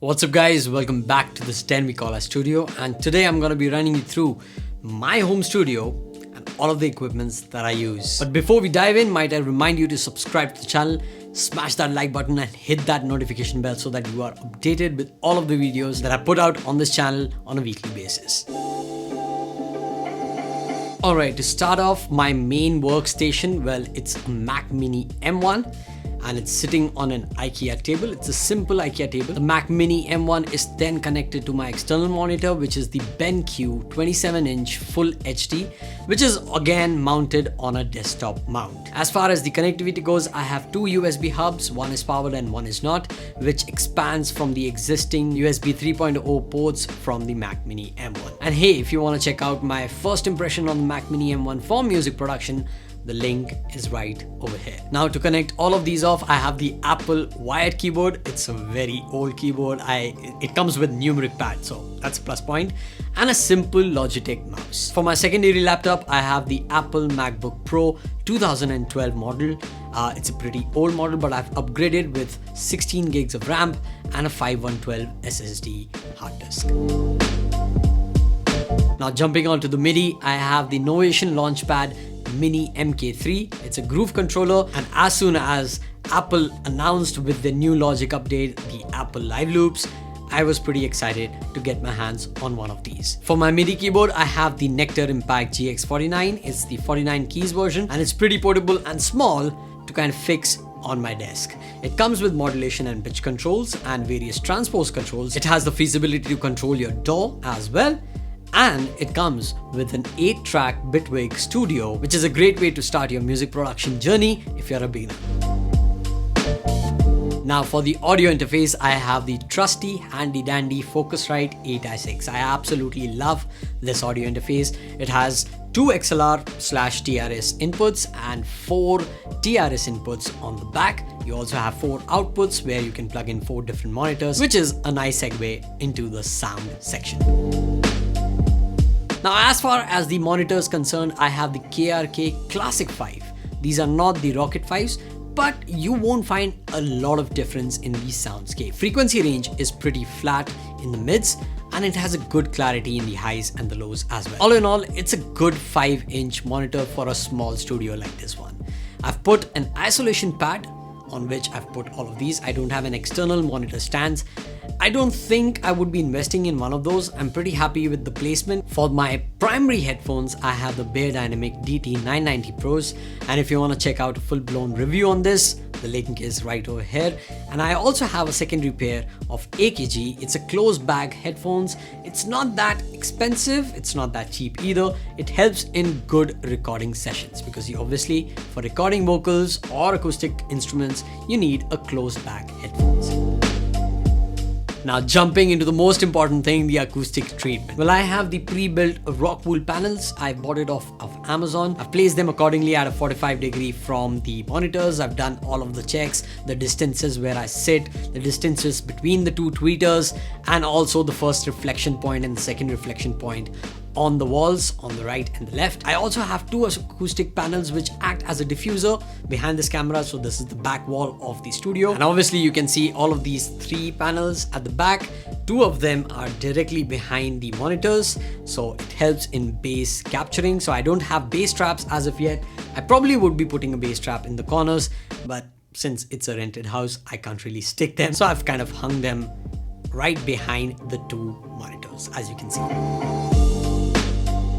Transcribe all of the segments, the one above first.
What's up guys, welcome back to this 10 we call our studio, and today I'm going to be running you through my home studio and all of the equipments that I use. But before we dive in, might I remind you to subscribe to the channel, smash that like button and hit that notification bell so that you are updated with all of the videos that I put out on this channel on a weekly basis. Alright, to start off, my main workstation, well, it's a Mac Mini M1. And it's sitting on an IKEA table. It's a simple IKEA table. The Mac Mini M1 is then connected to my external monitor, which is the BenQ 27-inch Full HD, which is again mounted on a desktop mount. As far as the connectivity goes, I have two USB hubs. One is powered and one is not, which expands from the existing USB 3.0 ports from the Mac Mini M1. And hey, if you want to check out my first impression on the Mac Mini M1 for music production, the link is right over here. Now to connect all of these off, I have the Apple wired keyboard. It's a very old keyboard. It comes with numeric pad, so that's a plus point, and a simple Logitech mouse. For my secondary laptop, I have the Apple MacBook Pro 2012 model. It's a pretty old model, but I've upgraded with 16 gigs of RAM and a 5112 SSD hard disk. Now jumping onto the MIDI, I have the Novation Launchpad Mini MK3. It's a groove controller, and as soon as Apple announced with the new Logic update, the Apple Live Loops, I was pretty excited to get my hands on one of these. For my MIDI keyboard, I have the Nectar Impact GX49. It's the 49 keys version, and it's pretty portable and small to kind of fix on my desk. It comes with modulation and pitch controls and various transpose controls. It has the feasibility to control your DAW as well. And it comes with an 8-track Bitwig Studio, which is a great way to start your music production journey if you're a beginner. Now for the audio interface, I have the trusty handy dandy Focusrite 8i6. I absolutely love this audio interface. It has two XLR/TRS inputs and 4 TRS inputs on the back. You also have 4 outputs where you can plug in 4 different monitors, which is a nice segue into the sound section. Now as far as the monitor is concerned, I have the KRK Classic 5. These are not the Rocket 5s, but you won't find a lot of difference in the soundscape. Frequency range is pretty flat in the mids, and it has a good clarity in the highs and the lows as well. All in all, it's a good 5-inch monitor for a small studio like this one. I've put an isolation pad on which I've put all of these. I don't have an external monitor stands. I don't think I would be investing in one of those. I'm pretty happy with the placement. For my primary headphones, I have the Beyerdynamic DT990 Pros, and if you want to check out a full-blown review on this, the link is right over here. And I also have a secondary pair of AKG. It's a closed bag headphones. It's not that expensive, it's not that cheap either. It helps in good recording sessions because you obviously, for recording vocals or acoustic instruments, you need a closed bag headphones. Now jumping into the most important thing, the acoustic treatment. Well, I have the pre-built rock wool panels. I bought it off of Amazon. I've placed them accordingly at a 45-degree from the monitors. I've done all of the checks, the distances where I sit, the distances between the two tweeters, and also the first reflection point and the second reflection point on the walls on the right and the left. I also have 2 acoustic panels which act as a diffuser behind this camera. So this is the back wall of the studio, and obviously you can see all of these 3 panels at the back. 2 of them are directly behind the monitors, so it helps in bass capturing. So I don't have bass traps as of yet. I probably would be putting a bass trap in the corners, but since it's a rented house, I can't really stick them, so I've kind of hung them right behind the 2 monitors, as you can see.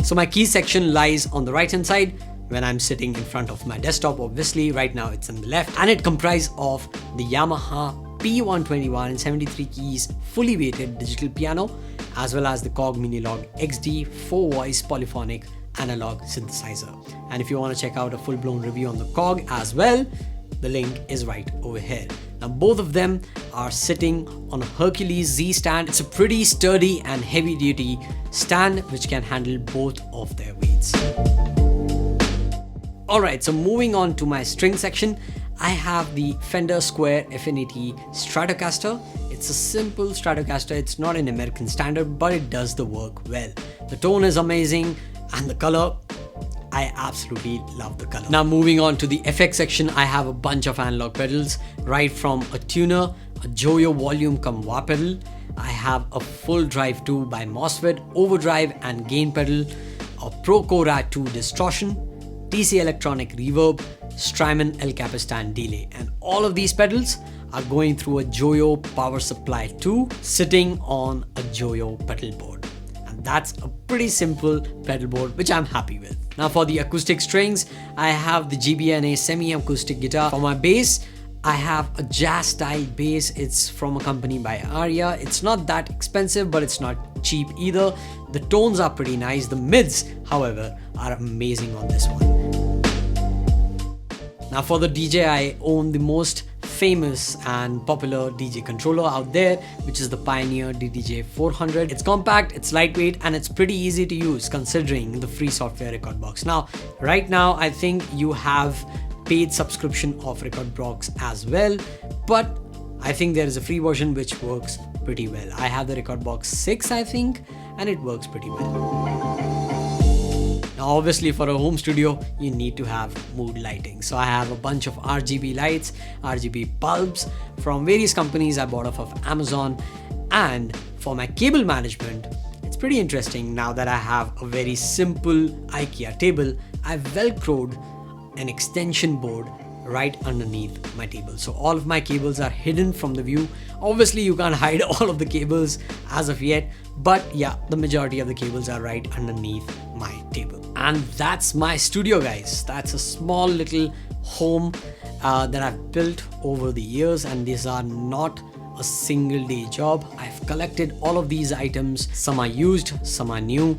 So my key section lies on the right hand side when I'm sitting in front of my desktop. Obviously right now it's on the left, and it comprises of the Yamaha P121 and 73 keys fully weighted digital piano, as well as the Korg Minilog XD 4-voice polyphonic analog synthesizer. And if you want to check out a full-blown review on the Korg as well, the link is right over here. Now both of them are sitting on a Hercules Z stand. It's a pretty sturdy and heavy duty stand which can handle both of their weights. Alright, so moving on to my string section, I have the Fender Square FN80 Stratocaster. It's a simple Stratocaster. It's not an American standard, but it does the work well. The tone is amazing, and the color, I absolutely love the color. Now moving on to the effects section, I have a bunch of analog pedals, right from a tuner, a Joyo volume cum wah pedal. I have a full drive 2 by MOSFET, overdrive and gain pedal, a Pro Core 2 distortion, TC electronic reverb, Strymon El Capistan delay, and all of these pedals are going through a Joyo Power Supply 2 sitting on a Joyo pedal board. And that's a pretty simple pedal board which I'm happy with. Now for the acoustic strings, I have the GBNA semi-acoustic guitar. For my bass, I have a jazz style bass. It's from a company by Arya. It's not that expensive, but it's not cheap either. The tones are pretty nice. The mids, however, are amazing on this one. Now for the DJ, I own the most famous and popular DJ controller out there, which is the Pioneer DDJ 400. It's compact, it's lightweight, and it's pretty easy to use considering the free software Rekordbox. Now, right now, I think you have paid subscription of Rekordbox as well, but I think there is a free version which works pretty well. I have the Rekordbox 6, I think, and it works pretty well. Now obviously for a home studio, you need to have mood lighting. So I have a bunch of RGB lights, RGB bulbs from various companies I bought off of Amazon. And for my cable management, it's pretty interesting. Now that I have a very simple IKEA table, I've velcroed an extension board right underneath my table. So all of my cables are hidden from the view. Obviously you can't hide all of the cables as of yet, but yeah, the majority of the cables are right underneath my table. And that's my studio, guys. That's a small little home that I've built over the years, and these are not a single day job. I've collected all of these items. Some are used, some are new,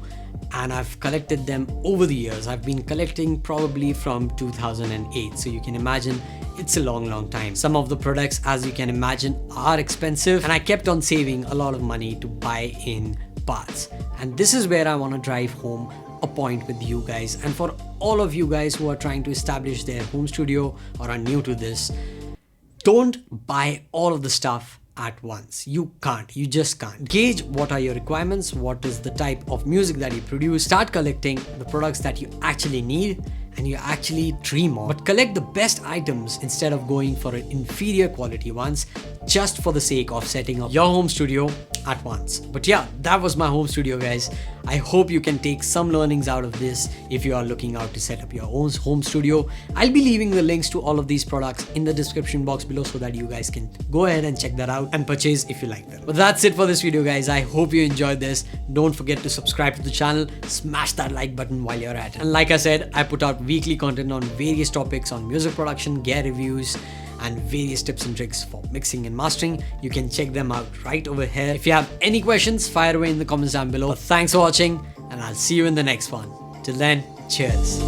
and I've collected them over the years. I've been collecting probably from 2008, so you can imagine it's a long time. Some of the products, as you can imagine, are expensive, and I kept on saving a lot of money to buy in parts. And this is where I want to drive home a point with you guys, and for all of you guys who are trying to establish their home studio or are new to this, don't buy all of the stuff at once. You just can't. Gauge what are your requirements, what is the type of music that you produce. Start collecting the products that you actually need and you actually dream of. But collect the best items instead of going for an inferior quality ones just for the sake of setting up your home studio at once. But yeah, that was my home studio, guys. I hope you can take some learnings out of this if you are looking out to set up your own home studio. I'll be leaving the links to all of these products in the description box below so that you guys can go ahead and check that out and purchase if you like them. But that's it for this video, guys. I hope you enjoyed this. Don't forget to subscribe to the channel, smash that like button while you're at it. And like I said, I put out weekly content on various topics on music production, gear reviews, and various tips and tricks for mixing and mastering. You can check them out right over here. If you have any questions, fire away in the comments down below. But thanks for watching, and I'll see you in the next one. Till then, cheers.